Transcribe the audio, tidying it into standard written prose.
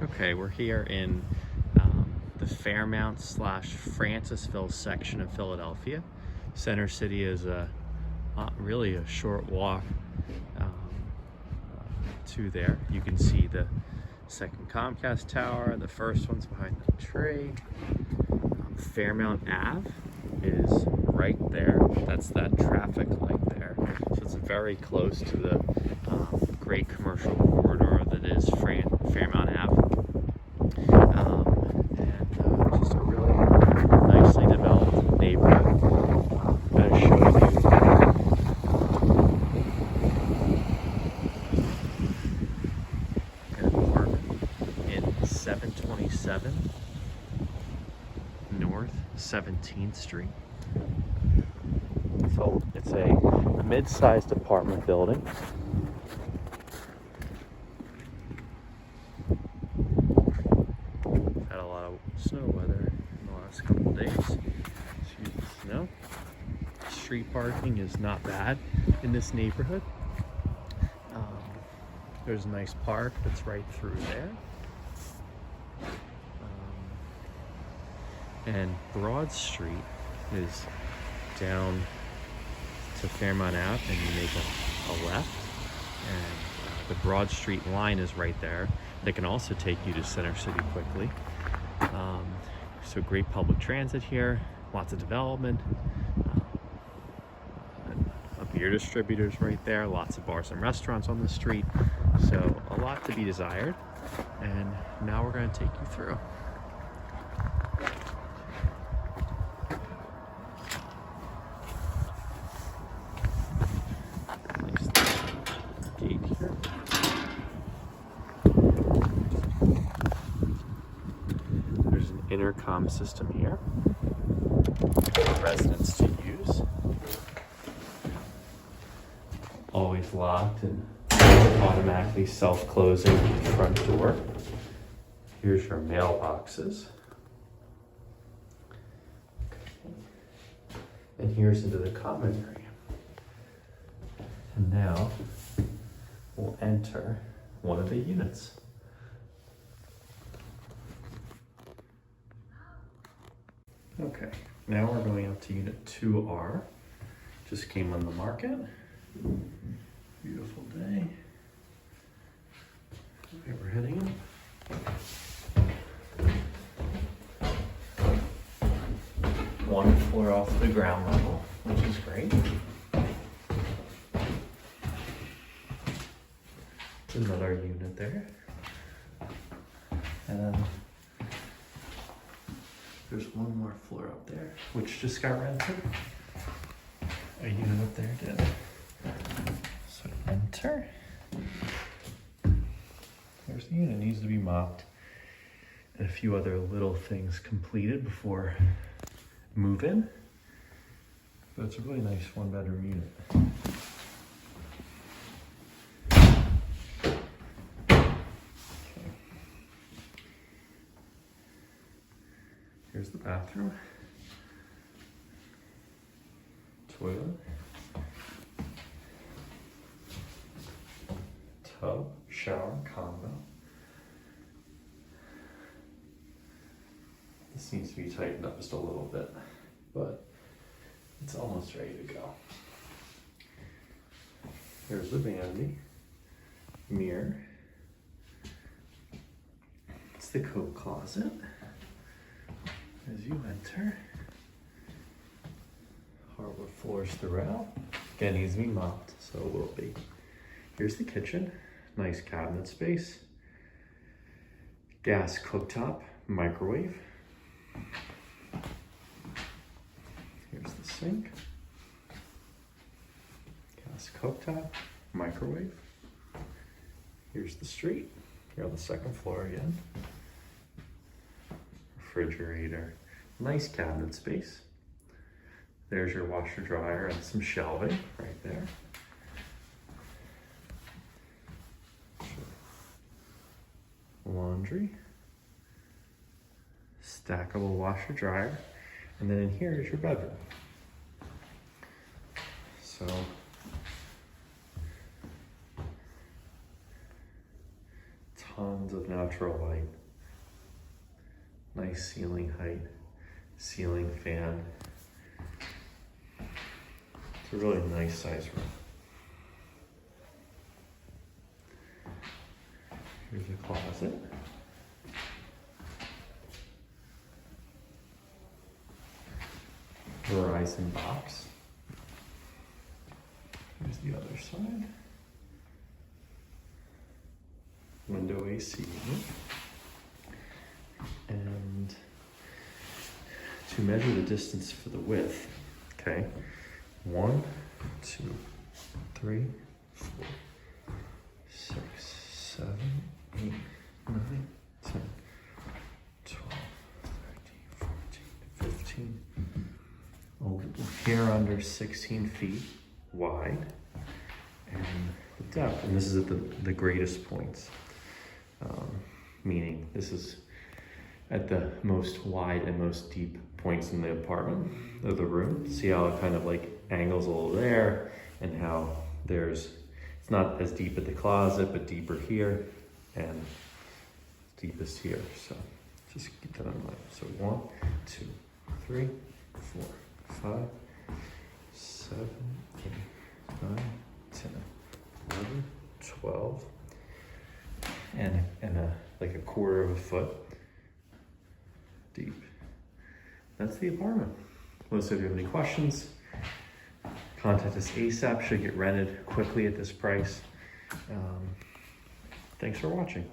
Okay, we're here in the Fairmount / Francisville section of Philadelphia. Center City is really a short walk to there. You can see the second Comcast tower. The first one's behind the tree. Fairmount Ave is right there. That's that traffic light there. So it's very close to the great commercial corridor that is Fairmount Ave. Just a really nicely developed neighborhood. I'm going to show you. I'm going to park in 727 North 17th Street. So it's a mid-sized apartment building. Had a lot of snow weather in the last couple days. Excuse the snow. Street parking is not bad in this neighborhood. There's a nice park that's right through there. And Broad Street is down to Fairmount Ave, and you make a left, and the Broad Street line is right there. They can also take you to Center City quickly. So great public transit here, lots of development, a beer distributor's right there, lots of bars and restaurants on the street. So a lot to be desired, and now we're going to take you through. Gate here. There's an intercom system here for residents to use. Always locked and automatically self-closing front door. Here's your mailboxes. And here's into the common area. And now we'll enter one of the units. Okay, now we're going up to unit 2R. Just came on the market. Beautiful day. Okay, we're heading in. One floor off the ground level, which is great. Another unit there. And then there's one more floor up there, which just got rented. A unit up there did. So enter. There's the unit, needs to be mopped. And a few other little things completed before move-in. But it's a really nice one-bedroom unit. Here's the bathroom, toilet, tub, shower, combo. This needs to be tightened up just a little bit, but it's almost ready to go. Here's the vanity, mirror. It's the coat closet. As you enter, hardwood floors throughout. Again, needs to be mopped, so it will be. Here's the kitchen, nice cabinet space. Gas cooktop, microwave. Here's the sink. Gas cooktop, microwave. Here's the street. Here on the second floor again. Refrigerator, nice cabinet space. There's your washer dryer and some shelving right there. Laundry, stackable washer dryer, and then in here is your bedroom. So Tons of natural light. Nice ceiling height, ceiling fan. It's a really nice size room. Here's a closet. Verizon box. Here's the other side. Window AC. And to measure the distance for the width, okay, 1, 2, 3, 4, 6, 7, 8, 9, 10, 12, 13, 14, 15. Oh, here under 16 feet wide, and the depth, and this is at the greatest points, meaning this is at the most wide and most deep points in the apartment, of the room. See how it kind of like angles a little there, and how it's not as deep at the closet, but deeper here, and deepest here. So just keep that in mind. So 1, 2, 3, 4, 5, 7, 8, 9, 10, 11, 12, and like a quarter of a foot deep. That's the apartment. Well, so if you have any questions, contact us ASAP. Should get rented quickly at this price. Thanks for watching.